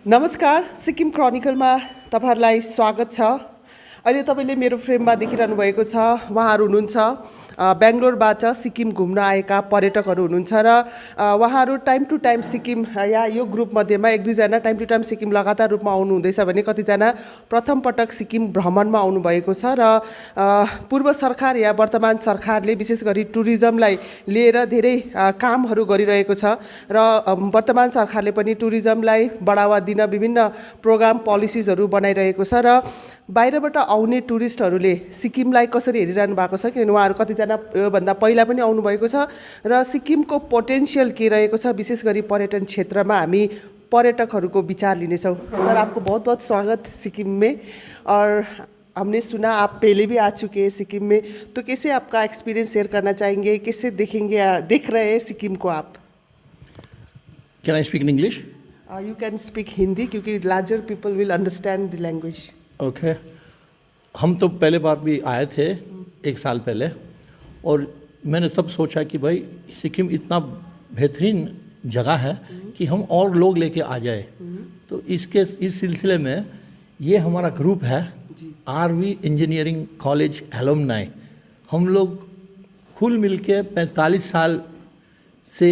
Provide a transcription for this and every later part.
नमस्कार, सिक्किम क्रोनिकलमा तपाईहरुलाई स्वागत छ। अहिले तपाईले मेरो फ्रेममा देखिरहनु भएको छ, उहाँहरू हुनुहुन्छ बेंगलोरबाट सिक्किम घुम्न आएका पर्यटकहरू हुनुहुन्छ र उहाँहरू टाइम टु टाइम सिक्किम यो ग्रुप मध्येमा एक दुईजना टाइम टु टाइम सिक्किम लगातार रूपमा आउनु हुँदैछ भने कतिजना प्रथम पटक सिक्किम भ्रमणमा आउनु भएको छ र पूर्व सरकार या वर्तमान सरकारले विशेष गरी टुरिज्मलाई लिएर धेरै कामहरू गरिरहेको छ र वर्तमान सरकारले पनि टुरिज्मलाई बढावा दिन विभिन्न प्रोग्राम पोलिसिजहरू बनाइरहेको छ र बाहिरबाट आउने टुरिस्टहरूले सिक्किमलाई कसरी हेरिरहनु भएको छ किनभने उहाँहरू कतिजना योभन्दा पहिला पनि आउनुभएको छ र सिक्किमको पोटेन्शियल के रहेको छ विशेष गरी पर्यटन क्षेत्रमा हामी पर्यटकहरूको विचार लिनेछौँ। सर, आपको बहुत बहुत स्वागत सिक्किम में। और हमने सुना आप पहले भी आ चुके हैं सिक्किम में, तो कैसे आपका एक्सपीरियंस शेयर करना चाहेंगे, कैसे देख रहे हैं सिक्किम को आप? Can I speak in English? You can speak Hindi क्योंकि larger people will understand the language. Okay. हम तो पहले बार भी आए थे 1 साल पहले, और मैंने तब सोचा कि भाई सिक्किम इतना बेहतरीन जगह है कि हम और लोग लेके आ जाए। तो इस सिलसिले में ये हमारा ग्रुप है RV इंजीनियरिंग कॉलेज एलुमनाई। हम लोग कुल मिलके 45 साल से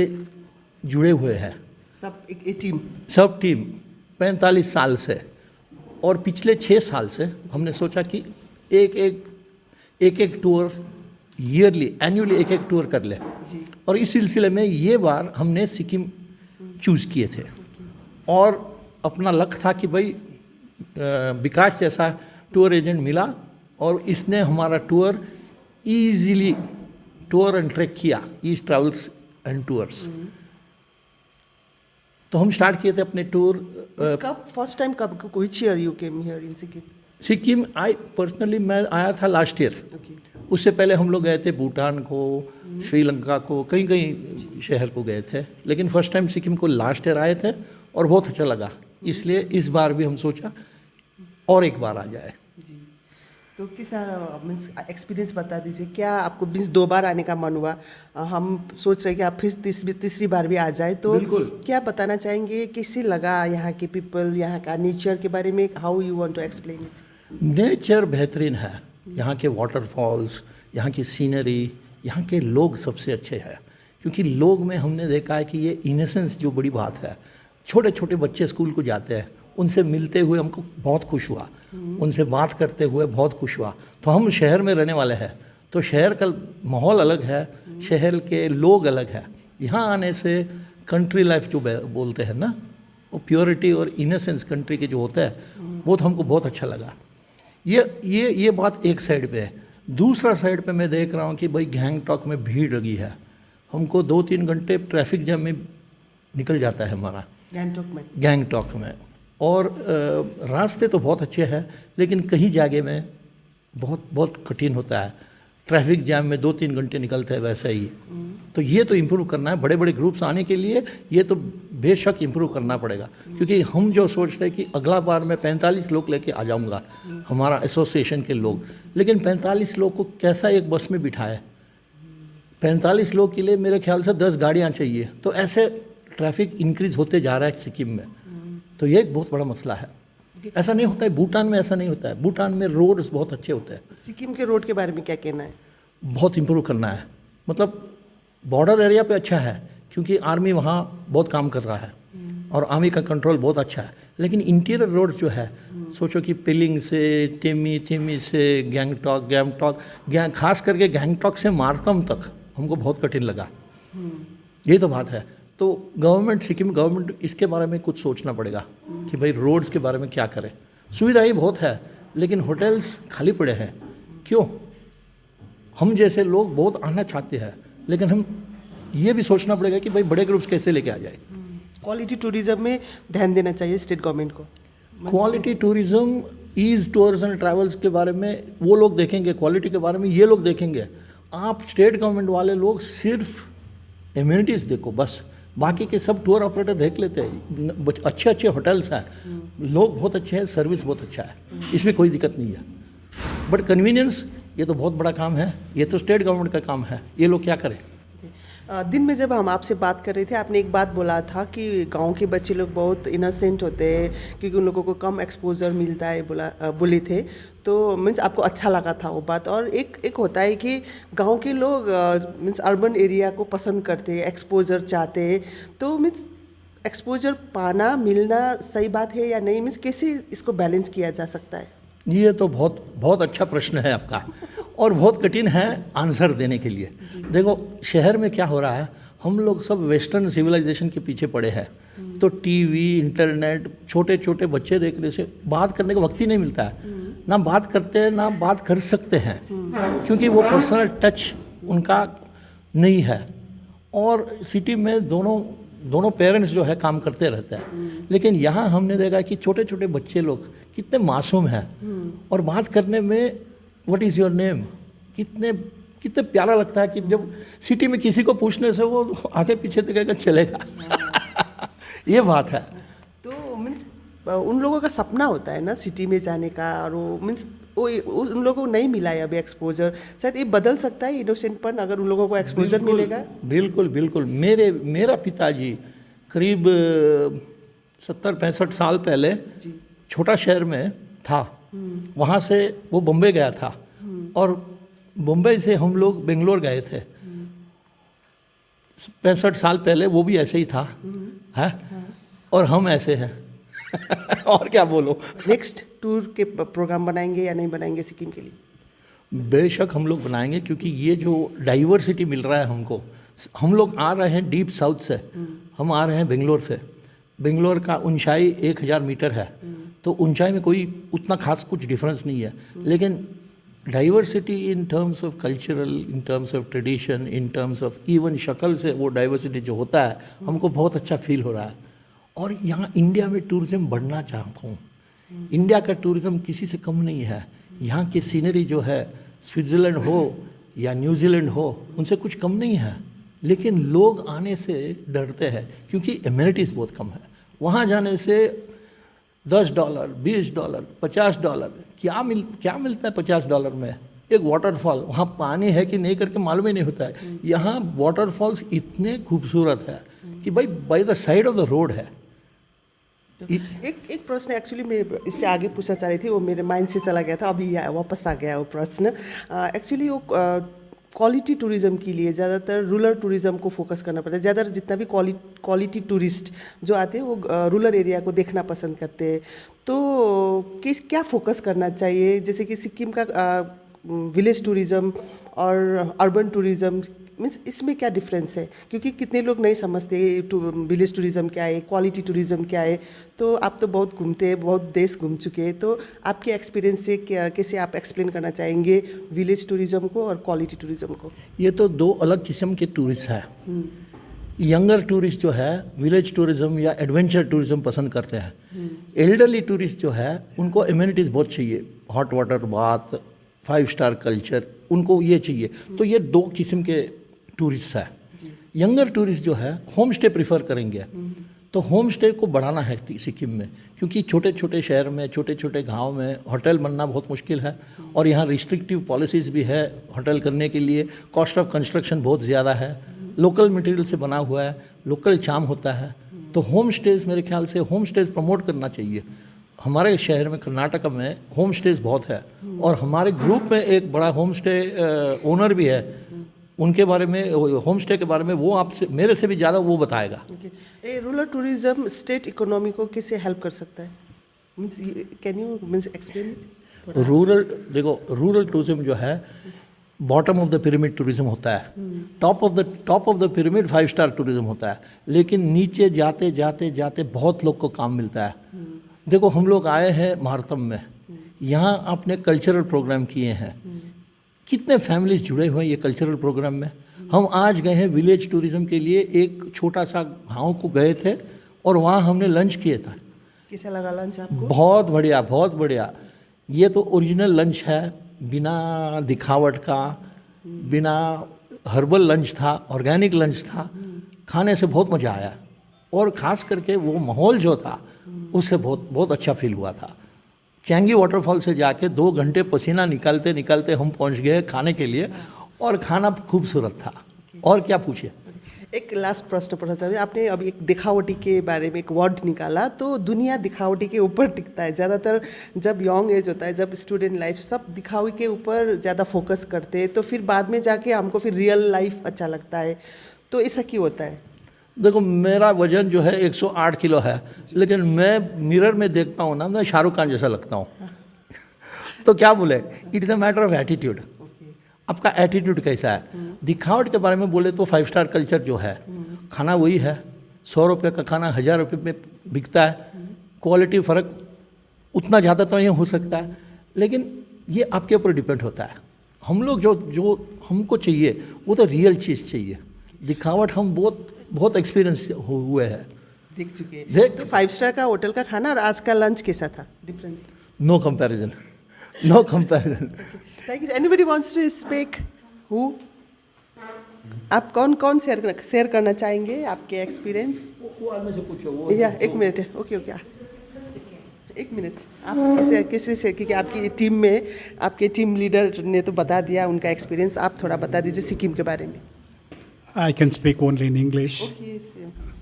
जुड़े हुए हैं। सब टीम 45 साल से, और पिछले 6 साल से हमने सोचा कि एक टूर एनुअली एक टूर कर ले, और इस सिलसिले में ये बार हमने सिक्किम चूज़ किए थे। और अपना लक था कि भाई विकास जैसा टूर एजेंट मिला और इसने हमारा tour easily tour and track किया, ईस्ट ट्रैवल्स एंड टूर्स। तो हम स्टार्ट किए थे अपने टूर। फर्स्ट टाइम कब which year you came here in Sikkim? Sikkim मैं आया था लास्ट ईयर। उससे पहले हम लोग गए थे भूटान को, श्रीलंका को, कई शहर को गए थे, लेकिन फर्स्ट टाइम सिक्किम को लास्ट ईयर आए थे और बहुत अच्छा लगा। इसलिए इस बार भी हम सोचा और एक बार आ जाए। तो किस एक्सपीरियंस बता दीजिए, क्या आपको 2 बार आने का मन हुआ? हम सोच रहे हैं कि आप फिर तीसरी बार भी आ जाए, तो क्या बताना चाहेंगे, कैसे लगा यहाँ के पीपल, यहाँ का नेचर के बारे में? How you want to explain it? Nature बेहतरीन है, यहाँ के वाटरफॉल्स, यहाँ की सीनरी, यहाँ के लोग सबसे अच्छे हैं। क्योंकि लोग में हमने देखा है कि ये इनोसेंस जो बड़ी बात है। छोटे छोटे बच्चे स्कूल को जाते हैं, उनसे मिलते हुए हमको बहुत खुश हुआ, उनसे बात करते हुए बहुत खुश हुआ। तो हम शहर में रहने वाले हैं, तो शहर का माहौल अलग है, शहर के लोग अलग है। यहाँ आने से कंट्री लाइफ जो बोलते हैं ना, वो प्योरिटी और इनोसेंस कंट्री के जो होता है, वो तो हमको बहुत अच्छा लगा। ये बात एक साइड पे है। दूसरा साइड पे मैं देख रहा हूँ कि भाई गैंगटॉक में भीड़ लगी है। हमको 2-3 घंटे ट्रैफिक जैम में निकल जाता है हमारा गैंगटॉक में। और रास्ते तो बहुत अच्छे हैं, लेकिन कहीं जगह में बहुत कठिन होता है। ट्रैफिक जैम में 2-3 घंटे निकलते हैं वैसे ही। तो ये तो इम्प्रूव करना है। बड़े बड़े ग्रुप्स आने के लिए ये तो बेशक इम्प्रूव करना पड़ेगा। क्योंकि हम जो सोचते हैं कि अगला बार मैं 45 लोग लेके आ जाऊंगा, हमारा एसोसिएशन के लोग, लेकिन 45 लोग को कैसा एक बस में बिठाए? 45 लोग के लिए मेरे ख्याल से 10 गाड़ियाँ चाहिए। तो ऐसे ट्रैफिक इंक्रीज होते जा रहा है सिक्किम में। तो ये एक बहुत बड़ा मसला है। ऐसा नहीं होता है भूटान में, ऐसा नहीं होता है। भूटान में रोड्स बहुत अच्छे होते हैं। सिक्किम के रोड के बारे में क्या कहना है? बहुत इम्प्रूव करना है। मतलब बॉर्डर एरिया पे अच्छा है, क्योंकि आर्मी वहाँ बहुत काम कर रहा है और आर्मी का कंट्रोल बहुत अच्छा है। लेकिन इंटीरियर रोड जो है, सोचो कि पिलिंग से तिमी से गैंगटॉक खास करके गैंगटॉक से मार्तम तक हमको बहुत कठिन लगा। यही तो बात है। तो सिक्किम गवर्नमेंट इसके बारे में कुछ सोचना पड़ेगा कि भाई रोड्स के बारे में क्या करें। सुविधाएं बहुत है, लेकिन होटल्स खाली पड़े हैं। क्यों? हम जैसे लोग बहुत आना चाहते हैं, लेकिन हम ये भी सोचना पड़ेगा कि भाई बड़े ग्रुप्स कैसे लेके आ जाए। क्वालिटी टूरिज्म में ध्यान देना चाहिए स्टेट गवर्नमेंट को। Quality tourism, ease tours and travels के बारे में वो लोग देखेंगे, क्वालिटी के बारे में ये लोग देखेंगे। आप स्टेट गवर्नमेंट वाले लोग सिर्फ एम्यूनिटीज़ देखो बस, बाकी के सब टूर ऑपरेटर देख लेते हैं। अच्छे होटल्स हैं, लोग बहुत अच्छे हैं, सर्विस बहुत अच्छा है, इसमें कोई दिक्कत नहीं है। बट कन्वीनियंस, ये तो बहुत बड़ा काम है। ये तो स्टेट गवर्नमेंट का काम है। ये लोग क्या करें? दिन में जब हम आपसे बात कर रहे थे, आपने एक बात बोला था कि गांव के बच्चे लोग बहुत इनोसेंट होते हैं क्योंकि उन लोगों को कम एक्सपोजर मिलता है, बोले थे। तो मीन्स आपको अच्छा लगा था वो बात। और एक होता है कि गांव के लोग मीन्स अर्बन एरिया को पसंद करते हैं, एक्सपोजर चाहते हैं। तो मीन्स एक्सपोजर पाना मिलना सही बात है या नहीं, मीन्स कैसे इसको बैलेंस किया जा सकता है? ये तो बहुत बहुत अच्छा प्रश्न है आपका और बहुत कठिन है आंसर देने के लिए। देखो, शहर में क्या हो रहा है, हम लोग सब वेस्टर्न सिविलाइजेशन के पीछे पड़े हैं। तो टीवी, इंटरनेट, छोटे छोटे बच्चे देखने से बात करने का वक्त ही नहीं मिलता है। ना बात करते हैं, ना बात कर सकते हैं, क्योंकि वो पर्सनल टच उनका नहीं है। और सिटी में दोनों पेरेंट्स जो है काम करते रहते हैं। लेकिन यहाँ हमने देखा कि छोटे छोटे बच्चे लोग कितने मासूम हैं और बात करने में व्हाट इज़ योर नेम कितने कितने प्यारा लगता है कि जब सिटी में किसी को पूछने से वो आगे पीछे देखेगा, चलेगा। ये बात है। तो मीन्स उन लोगों का सपना होता है ना सिटी में जाने का, और वो मीन्स वो उन लोगों को नहीं मिला है अभी एक्सपोजर। शायद ये बदल सकता है इनोसेंटपन अगर उन लोगों को एक्सपोजर मिलेगा। बिल्कुल बिल्कुल। मेरा पिताजी करीब 70-65 साल पहले छोटा शहर में था। वहाँ से वो बम्बई गया था और बम्बई से हम लोग बेंगलोर गए थे। 65 साल पहले वो भी ऐसे ही था है और हम ऐसे हैं। और क्या बोलो। नेक्स्ट टूर के प्रोग्राम बनाएंगे या नहीं बनाएंगे सिक्किम के लिए? बेशक हम लोग बनाएंगे, क्योंकि ये जो डाइवर्सिटी मिल रहा है हमको। हम लोग आ रहे हैं डीप साउथ से, हम आ रहे हैं बेंगलोर से। बेंगलोर का ऊंचाई 1000 मीटर है, तो ऊंचाई में कोई उतना खास कुछ डिफरेंस नहीं है। लेकिन diversity in terms of cultural, in terms of tradition, in terms of even शक्ल से वो डाइवर्सिटी जो होता है हमको बहुत अच्छा फील हो रहा है। और यहाँ इंडिया में टूरिज़्म बढ़ना चाहता हूँ। इंडिया का टूरिज़्म किसी से कम नहीं है। यहाँ की सीनरी जो है, स्विट्ज़रलैंड हो या न्यूजीलैंड हो, उनसे कुछ कम नहीं है। लेकिन लोग आने से डरते हैं क्योंकि एमिनिटीज़ बहुत कम है। वहाँ जाने से $10, $20, $50 क्या मिलता है $50 में? एक वाटरफॉल, वहाँ पानी है कि नहीं करके मालूम ही नहीं होता है। यहाँ वाटरफॉल्स इतने खूबसूरत है कि भाई by the side of the road है। एक प्रश्न एक्चुअली मैं इससे आगे पूछना चाह रही थी, वो मेरे माइंड से चला गया था, अभी वापस आ गया वो प्रश्न। एक्चुअली वो क्वालिटी टूरिज़्म के लिए ज़्यादातर रूरल टूरिज़्म को फोकस करना पड़ता है। ज़्यादा जितना भी क्वालिटी टूरिस्ट जो आते हैं वो रूरल एरिया को देखना पसंद करते हैं। तो क्या फोकस करना चाहिए? जैसे कि सिक्किम का विलेज टूरिज़्म और अर्बन टूरिज़्म, मीन्स इसमें क्या डिफरेंस है? क्योंकि कितने लोग नहीं समझते विलेज टूरिज़्म क्या है, क्वालिटी टूरिज़्म क्या है। तो आप तो बहुत घूमते हैं, बहुत देश घूम चुके हैं, तो आपके एक्सपीरियंस से कैसे आप एक्सप्लेन करना चाहेंगे विलेज टूरिज़्म को और क्वालिटी टूरिज़्म को? ये तो दो अलग किस्म के टूरिस्ट हैं। यंगर टूरिस्ट जो है विलेज टूरिज़्म या एडवेंचर टूरिज़्म पसंद करते हैं। एल्डरली टूरिस्ट जो है उनको एमिनिटीज़ बहुत चाहिए, hot water bath, 5 star culture, उनको ये चाहिए। तो ये दो किस्म के टूरिस्ट है। यंगर टूरिस्ट जो है होम स्टे प्रीफर करेंगे। तो होम स्टे को बढ़ाना है सिक्किम में, क्योंकि छोटे छोटे शहर में, छोटे छोटे गांव में होटल बनना बहुत मुश्किल है और यहाँ रिस्ट्रिक्टिव पॉलिसीज़ भी है होटल करने के लिए। कॉस्ट ऑफ कंस्ट्रक्शन बहुत ज़्यादा है, लोकल मटेरियल से बना हुआ है, लोकल चार्म होता है। तो होम स्टेज़, मेरे ख्याल से होम स्टेज़ प्रमोट करना चाहिए। हमारे शहर में कर्नाटक में होम स्टेज़ बहुत है और हमारे ग्रुप में एक बड़ा होम स्टे ओनर भी है। उनके बारे में, होम स्टे के बारे में वो आपसे मेरे से भी ज़्यादा वो बताएगा। रूरल टूरिज्म स्टेट इकोनॉमी को कैसे हेल्प कर सकता है? Can you explain it? Rural tourism जो है bottom of the pyramid tourism होता है, top of the pyramid 5 star tourism होता है। लेकिन नीचे जाते जाते जाते बहुत लोग को काम मिलता है। देखो, हम लोग आए हैं महारतम में, यहाँ आपने कल्चरल प्रोग्राम किए हैं, कितने फैमिलीज जुड़े हुए हैं ये कल्चरल प्रोग्राम में। हम आज गए हैं विलेज टूरिज्म के लिए, एक छोटा सा गांव को गए थे और वहाँ हमने लंच किया था। कैसा लगा लंच आपको? बहुत बढ़िया, बहुत बढ़िया। ये तो ओरिजिनल लंच है, बिना दिखावट का, बिना हर्बल लंच था, ऑर्गेनिक लंच था। खाने से बहुत मज़ा आया और ख़ास करके वो माहौल जो था उससे बहुत बहुत अच्छा फील हुआ था। चैंगी वाटरफॉल से जाके 2 घंटे पसीना निकालते निकालते हम पहुंच गए खाने के लिए और खाना खूबसूरत था। और क्या पूछे। एक लास्ट प्रश्न पूछना चाहूँगी। आपने अभी एक दिखावटी के बारे में एक वर्ड निकाला, तो दुनिया दिखावटी के ऊपर टिकता है ज़्यादातर। जब यंग एज होता है, जब स्टूडेंट लाइफ, सब दिखावे के ऊपर ज़्यादा फोकस करते हैं, तो फिर बाद में जाके हमको फिर रियल लाइफ अच्छा लगता है। तो ऐसा क्यों होता है? देखो, मेरा वजन जो है 108 किलो है, लेकिन मैं मिरर में देखता हूँ ना, मैं शाहरुख खान जैसा लगता हूँ। तो क्या बोले, it is a matter of attitude. आपका एटीट्यूड कैसा है? दिखावट के बारे में बोले तो 5 स्टार कल्चर जो है, खाना वही है, 100 रुपये का खाना 1000 रुपये में बिकता है। क्वालिटी फ़र्क उतना ज़्यादा तो नहीं हो सकता है, लेकिन ये आपके ऊपर डिपेंड होता है। हम लोग जो हमको चाहिए वो तो रियल चीज़ चाहिए। दिखावट हम बहुत एक्सपीरियंस हुए हैं, देख चुके हैं। तो 5 स्टार का होटल का खाना और आज का लंच कैसा था? Difference? No comparison, no comparison. Thank you. Anybody wants to speak? Who? आप कौन शेयर करना चाहेंगे आपके एक्सपीरियंस? या एक मिनट है। ओके, एक मिनट। आप किसे से, क्योंकि आपकी टीम में आपके टीम लीडर ने तो बता दिया उनका एक्सपीरियंस, आप थोड़ा बता दीजिए सिक्किम के बारे में। I can speak only in English. Okay,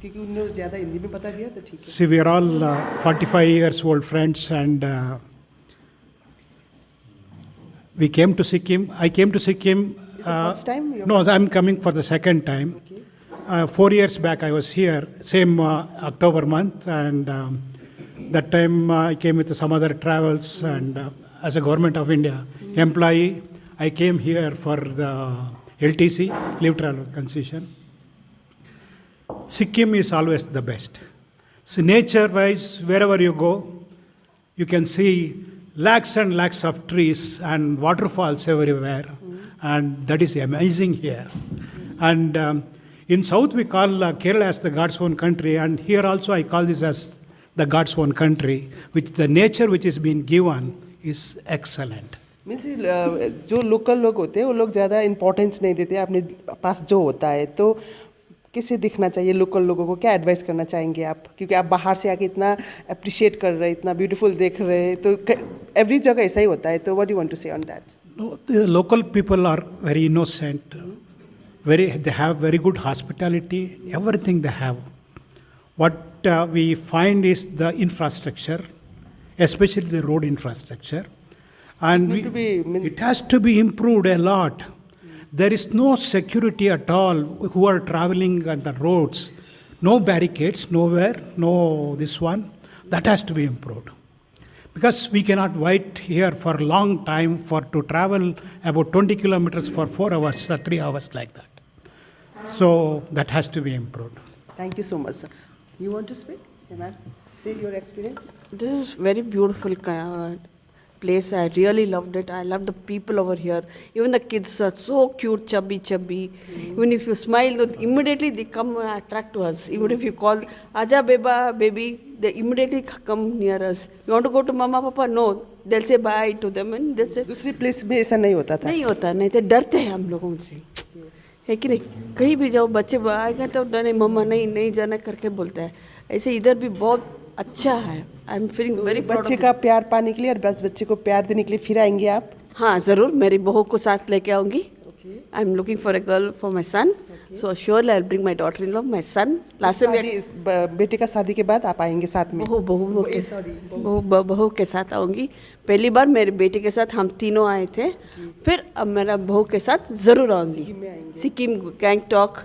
क्योंकि उन्होंने ज़्यादा हिंदी में बता दिया तो ठीक है। See, we are all 45 years old friends, and we came to Sikkim. I came to Sikkim. It's the first time you're No, I'm coming for the second time. Okay. 4 years back, I was here, same October month, and that time I came with some other travels, and as a Government of India employee, I came here for the LTC, Leave Travel Concession. Sikkim is always the best. So nature-wise, wherever you go, you can see lakhs and lakhs of trees and waterfalls everywhere, and that is amazing here. And in South, we call Kerala as the God's own country, and here also I call this as the God's own country, which the nature which is being given is excellent. Means जो local लोग होते हैं वो लोग ज़्यादा importance नहीं देते अपने पास जो होता है, तो किसे दिखना चाहिए लोकल लोगों को? क्या एडवाइस करना चाहेंगे आप, क्योंकि आप बाहर से आके इतना अप्रिशिएट कर रहे हैं, इतना ब्यूटीफुल देख रहे हैं, तो एवरी जगह ऐसा ही होता है, तो what do you want to say on that? No, the local people are very innocent, they have very good hospitality, everything they have. What we find is the infrastructure, especially the road infrastructure, and it has to be improved a lot. There is no security at all who are traveling on the roads, no barricades nowhere, no this one. That has to be improved. Because we cannot wait here for a long time to travel about 20 kilometers for 4 hours or 3 hours like that. So that has to be improved. Thank you so much, sir. You want to speak? Hey, ma'am, say your experience. This is very beautiful place. I really loved it. I love the people over here. Even the kids are so cute, chubby. Even if you smile, immediately they come attract to us. Even if you call, Aja beba, baby, they immediately come near us. You want to go to mama, papa? No. They'll say bye to them and they'll say, दूसरी place में ऐसा नहीं होता था? नहीं होता, नहीं तो डरते हैं हम लोगों से, है कि नहीं? कहीं भी जाओ बच्चे आएगा तो नहीं मम्मा नहीं जाना करके बोलता है। ऐसे इधर भी बहुत अच्छा है। आई एम फीलिंग वेरी बच्चे का प्यार पाने के लिए और बच्चे को प्यार देने के लिए फिर आएंगे आप? हाँ ज़रूर, मेरी बहू को साथ लेके आऊँगी। I am looking for a girl for my son, so surely I will bring my daughter in law, my son. Last में बेटे का शादी के बाद आप आएंगे साथ में? बहू के साथ आऊँगी। पहली बार मेरे बेटे के साथ हम तीनों आए थे, फिर अब मेरा बहू के साथ ज़रूर आऊँगी। सिक्किम, गैंगटॉक,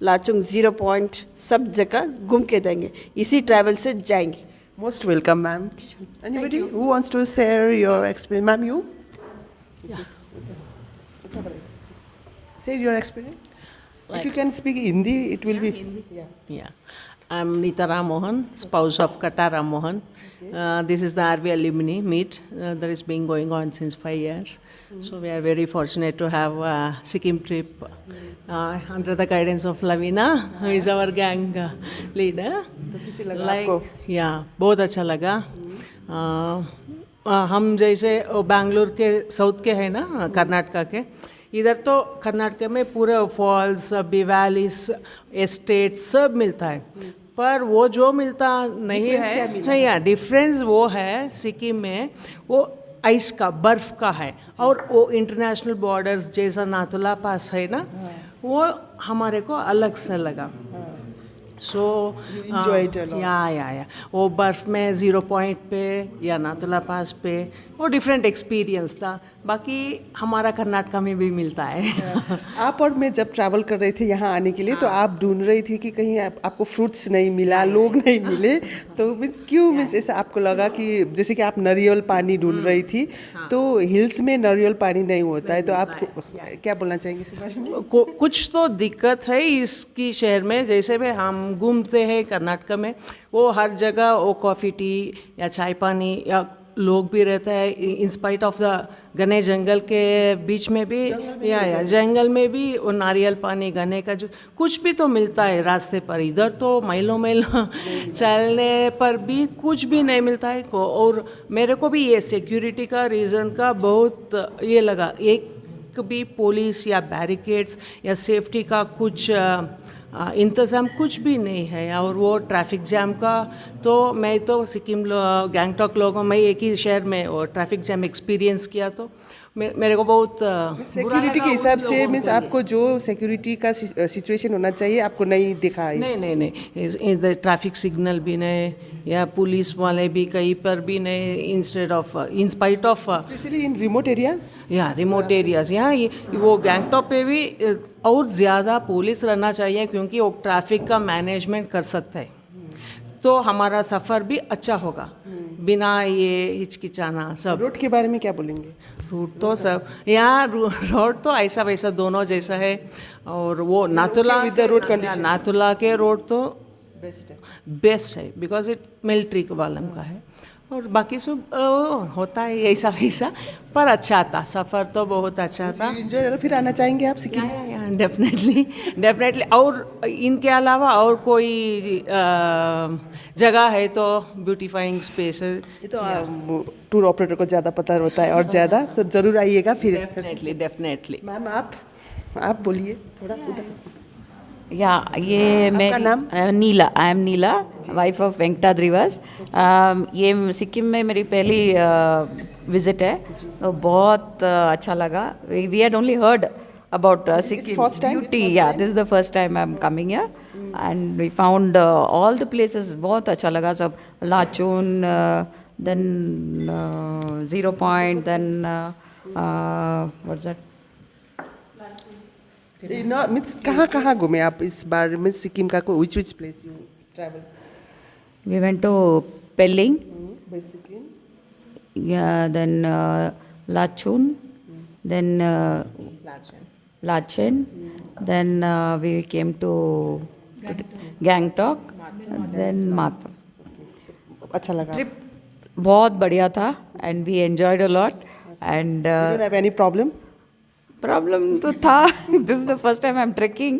लाचुंग, 0 पॉइंट, सब जगह घूम के देंगे, इसी ट्रैवल से जाएंगे। Most welcome, ma'am. Anybody who wants to share your experience? Ma'am, you? Yeah. Share your experience. If you can speak Hindi, it will be. Yeah. I'm Nita Ram Mohan, spouse of Kata Ram Mohan. This is the RV alumni meet that is being going on since 5 years. So we are very fortunate to have a Sikkim trip under the guidance of Lavina, who is our gang leader. Yeah, बहुत अच्छा लगा। हम जैसे बैंगलोर के south के हैं ना, कर्नाटका के, इधर तो कर्नाटक में पूरे फॉल्स, वैलीज, एस्टेट सब मिलता है, पर वो जो मिलता नहीं है, डिफरेंस वो है सिक्किम में, वो आइस का, बर्फ़ का है, और वो इंटरनेशनल बॉर्डर्स जैसा नाथुला पास है ना, वो हमारे को अलग से लगा। सो enjoyed a lot. या वो बर्फ़ में 0 पॉइंट पे या नाथुला पास पे वो डिफरेंट एक्सपीरियंस था। बाकी हमारा कर्नाटका में भी मिलता है। आप और मैं जब ट्रैवल कर रहे थे यहाँ आने के लिए, तो आप ढूंढ रही थी कि कहीं आपको फ्रूट्स नहीं मिला, लोग नहीं मिले, तो मीन्स क्यों, मीन्स ऐसा आपको लगा कि जैसे कि आप नारियल पानी ढूंढ रही थी, तो हिल्स में नारियल पानी नहीं होता है, तो आप क्या बोलना चाहेंगे इस बारे में? कुछ तो दिक्कत है इसकी शहर में, जैसे में हम घूमते हैं कर्नाटका में, वो हर जगह वो कॉफ़ी टी या चाय पानी या लोग भी रहता है, इन स्पाइट ऑफ द घने जंगल के बीच में भी या जंगल में भी वो नारियल पानी, गन्ने का जूस, कुछ भी तो मिलता है रास्ते पर। इधर तो माइलों माइलों चलने पर भी कुछ भी नहीं मिलता है को। और मेरे को भी ये सिक्योरिटी का रीज़न का बहुत ये लगा, एक भी पुलिस या बैरिकेड्स या सेफ्टी का कुछ इंतज़ाम कुछ भी नहीं है। और वो ट्रैफिक जैम का तो मैं तो सिक्किम गैंगटॉक लोगों में एक ही शहर में वो ट्रैफिक जैम एक्सपीरियंस किया, तो मेरे को बहुत सिक्योरिटी के हिसाब से मीन्स आपको जो सिक्योरिटी का सिचुएशन होना चाहिए आपको नहीं दिखा है? नहीं, ट्रैफिक सिग्नल भी नहीं या पुलिस वाले भी कहीं पर भी नहीं, instead of in spite of specially in remote areas. या रिमोट एरियाज, यहाँ वो गैंगटॉक पे भी और ज़्यादा पुलिस रहना चाहिए, क्योंकि वो ट्रैफिक का मैनेजमेंट कर सकता है, तो हमारा सफ़र भी अच्छा होगा बिना ये हिचकिचाना। सब रोड के बारे में क्या बोलेंगे? रूट तो सब यहाँ रोड तो ऐसा वैसा दोनों जैसा है। और वो Nathula with the road condition? Nathula के रोड तो बेस्ट है। बेस्ट है, बिकॉज इट मिलिट्री वालों का है। और बाकी सब होता है ऐसा वैसा, पर अच्छा था, सफ़र तो बहुत अच्छा था। एंजॉय, फिर आना चाहेंगे आप सिक्किम? डेफिनेटली। और इनके अलावा और कोई जगह है तो ब्यूटीफाइंग स्पेस है, ये तो टूर ऑपरेटर को ज़्यादा पता होता है, और ज़्यादा तो ज़रूर आइएगा फिर। डेफिनेटली। मैम आप बोलिए थोड़ा उधर। या ये मैं नाम? Neela, I am Neela, wife of Venkatadrivas. ये सिक्किम में मेरी पहली विजिट है, तो बहुत अच्छा लगा। We had only heard about Sikkim first time? Beauty. Yeah this is the first time I am coming here and we found all the places, बहुत अच्छा लगा सब। Lachung, then 0 point, then what's that, means कहाँ घूमे आप इस बार में सिक्किम का? कोई which place you travel? We went to Pelling, Sikkim, then Lachun, then Lachen, then we came to Gangtok, then Matam. अच्छा लगा? Trip बहुत बढ़िया था and we enjoyed a lot and You don't have any problem? problem तो था। This is the first time I'm trekking,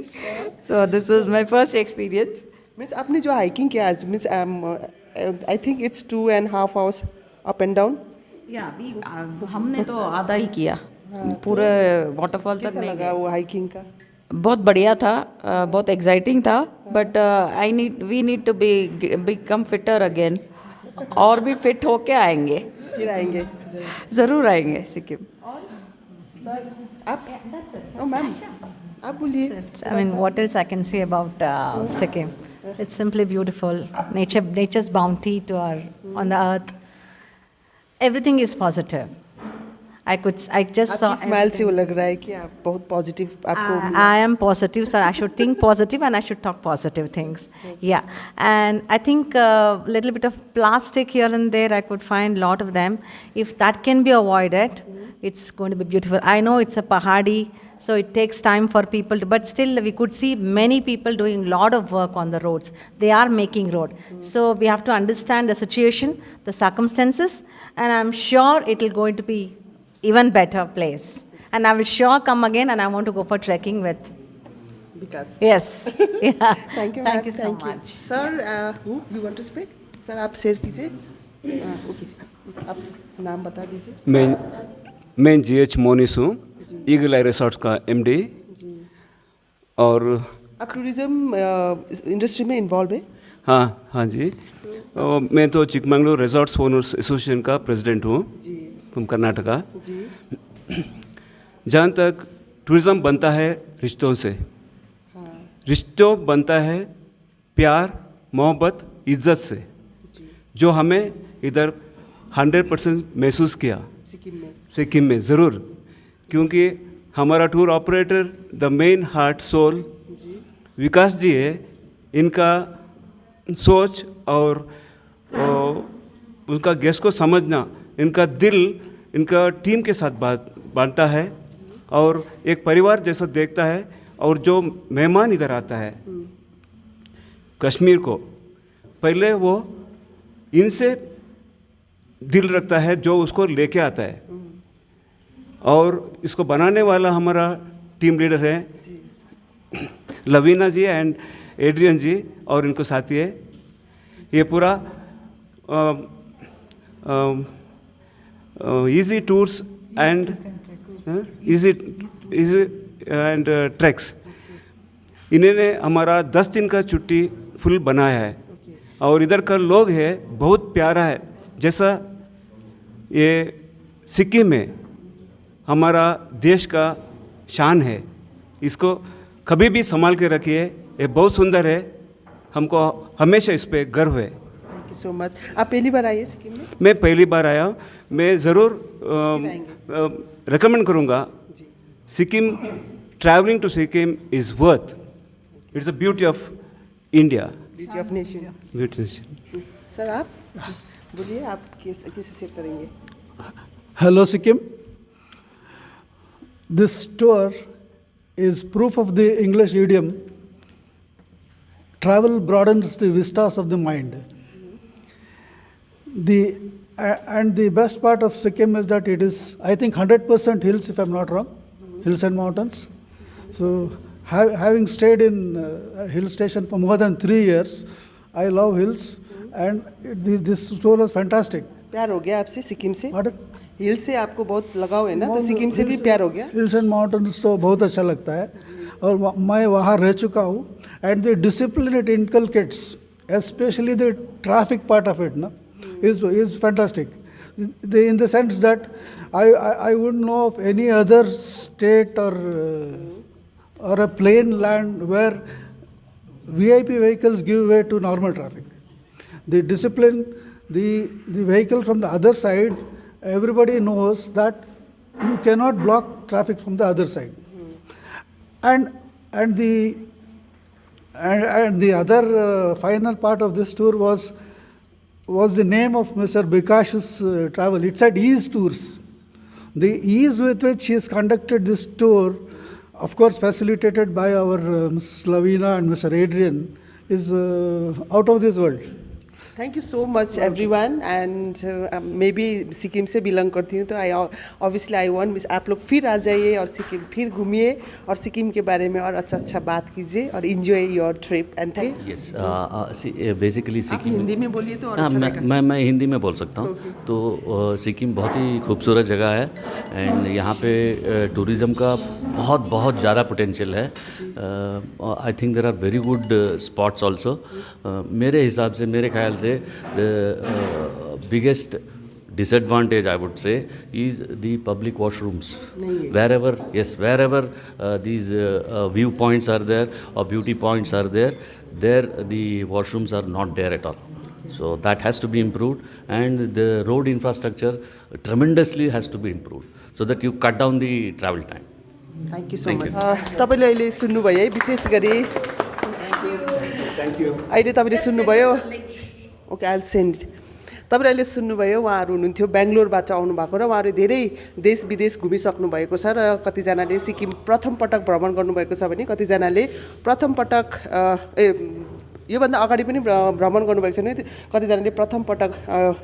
so this was my first experience. Means आपने जो hiking किया आज, means I think it's 2.5 hours up and down. या हमने तो आधा ही किया, पूरे वाटरफॉल तक कैसा नहीं लगा वो हाइकिंग का? बहुत बढ़िया था, बहुत एक्साइटिंग था, but we need to become fitter again, और भी फिट होके आएंगे, फिर आएंगे ज़रूर आएंगे सिक्किम। आप? ओ मैम आप बोलिए। I mean, what else I can say about Sikkim? It's simply beautiful. Nature's bounty to our on the earth. Everything is positive. I just saw. आपकी स्माइल से वो लग रहा है कि आप बहुत पॉजिटिव आपको। I am positive, sir. I should think positive and I should talk positive things. Yeah, and I think a little bit of plastic here and there, I could find a lot of them. If that can be avoided, it's going to be beautiful. I know it's a pahadi, so it takes time for people to, but still we could see many people doing a lot of work on the roads. They are making road. So we have to understand the situation, the circumstances, and I'm sure it will going to be even better place. And I will sure come again and I want to go for trekking with. Vikas. Yes. Yeah. Thank you. Thank you so much. Sir you want to speak? Sir आप share कीजिए। Okay, आप नाम बता दीजिए। मैं GH Monis हूँ, Eagle Eye Resorts का MD। और आप टूरिज्म इंडस्ट्री में इन्वॉल्व है? हाँ जी। मैं तो चिकमंगलुरु रिसोर्ट्स ओनर्स एसोसिएशन का प्रेसिडेंट हूँ। फ्रॉम कर्नाटका। जहाँ तक टूरिज़्म बनता है रिश्तों से, रिश्तों बनता है प्यार, मोहब्बत, इज्जत से, जो हमें इधर 100% महसूस किया सिक्किम में ज़रूर, क्योंकि हमारा tour operator the main heart soul Vikas ji है। इनका सोच और उनका गेस्ट को समझना, इनका दिल इनका टीम के साथ बांटता है और एक परिवार जैसा देखता है। और जो मेहमान इधर आता है कश्मीर को, पहले वो इनसे दिल रखता है जो उसको लेके आता है। और इसको बनाने वाला हमारा टीम लीडर है लवीना जी एंड एड्रियन जी और इनको साथी है। ये पूरा easy tours and easy and tracks, इन्होंने हमारा 10 दिन का छुट्टी फुल बनाया है। और इधर का लोग है बहुत प्यारा है, जैसा ये सिक्किम में हमारा देश का शान है, इसको कभी भी संभाल के रखिए। ये बहुत सुंदर है, हमको हमेशा इस पे गर्व है। Thank you so much. आप पहली बार आइए सिक्किम में? मैं पहली बार आया हूँ। मैं ज़रूर रिकमेंड करूँगा Sikkim. Travelling to Sikkim is worth, it's a beauty of India, beauty of nation. Beauty nation. Sir आप बोलिए, आप किसे शेयर करेंगे? Hello Sikkim. This tour is proof of the English idiom, travel broadens the vistas of the mind. And the best part of Sikkim is that it is, I think, 100% hills, if I'm not wrong, hills and mountains. So having stayed in a hill station for more than 3 years, I love hills, and this tour was fantastic. प्यार हो गया आपसे सिक्किम से? Pardon? हिल से आपको बहुत लगाव है ना, तो सिक्किम से भी प्यार हो गया? हिल्स एंड माउंटेन्स तो बहुत अच्छा लगता है, और मैं वहाँ रह चुका हूँ। And the discipline it inculcates, specially the traffic part of it ना, is fantastic. In the sense that I wouldn't know of any other state or a plain land where VIP vehicles give way to normal traffic. The discipline, the vehicle from the other side, everybody knows that you cannot block traffic from the other side. And the other final part of this tour was the name of Mr. Bikash's travel. It said Ease Tours. The ease with which he has conducted this tour, of course facilitated by our Mrs. Lavina and Mr. Adrian, is out of this world. Thank you so much everyone. And मैं भी सिक्किम से belong करती हूँ, तो obviously I want आप लोग फिर आ जाइए और सिक्किम फिर घूमिए और सिक्किम के बारे में और अच्छा बात कीजिए और enjoy your trip. And thank yes basically Sikkim Hindi में बोलिए तो और हाँ, अच्छा लगेगा। मैं हिंदी में बोल सकता हूँ। तो सिक्किम बहुत ही खूबसूरत जगह है, एंड यहाँ पे टूरिज़्म का बहुत ज़्यादा पोटेंशियल है। I think there are very good spots also. मेरे हिसाब से, मेरे ख्याल से biggest disadvantage I would say is the public washrooms. Wherever these viewpoints are there or beauty points are there, the washrooms are not there at all. So that has to be improved, and the road infrastructure tremendously has to be improved so that you cut down the travel time. Thank you so much. तपाईँले अहिले सुन्नुभयो है, विशेष गरी अहिले तपाईँले सुन्नुभयो। Okay, I will send. तपाईँले अहिले सुन्नुभयो, उहाँहरू हुनुहुन्थ्यो बेङ्गलोरबाट आउनुभएको र उहाँहरू धेरै देश विदेश घुमिसक्नु भएको छ र कतिजनाले सिक्किम प्रथम पटक भ्रमण गर्नुभएको छ भने कतिजनाले प्रथम पटक योभन्दा अगाडि पनि भ्रमण गर्नुभएको छ भने कतिजनाले प्रथम पटक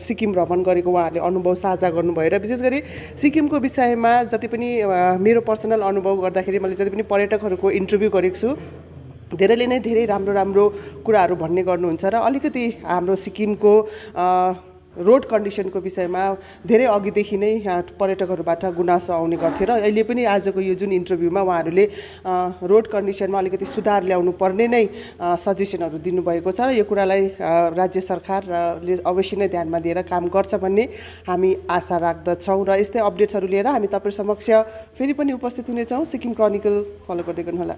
सिक्किम भ्रमण गरेको उहाँहरूले अनुभव साझा गर्नुभयो। र विशेष गरी सिक्किमको विषयमा जति पनि मेरो पर्सनल अनुभव गर्दाखेरि मैले जति पनि पर्यटकहरूको इन्टरभ्यू गरेको छु, धेरैले नै धेरै राम्रो कुराहरू भन्ने गर्नुहुन्छ र अलिकति हाम्रो सिक्किमको रोड कन्डिसनको विषयमा धेरै अघिदेखि नै पर्यटकहरूबाट गुनासो आउने गर्थ्यो र अहिले पनि आजको यो जुन इन्टरभ्यूमा उहाँहरूले रोड कन्डिसनमा अलिकति सुधार ल्याउनु पर्ने नै सजेसनहरू दिनुभएको छ र यो कुरालाई राज्य सरकारले अवश्य नै ध्यानमा दिएर काम गर्छ भन्ने हामी आशा राख्दछौँ र यस्तै अपडेट्सहरू लिएर हामी तपाईँ समक्ष फेरि पनि उपस्थित हुनेछौँ। सिक्किम क्रोनिकल फलो गर्दै गर्नुहोला।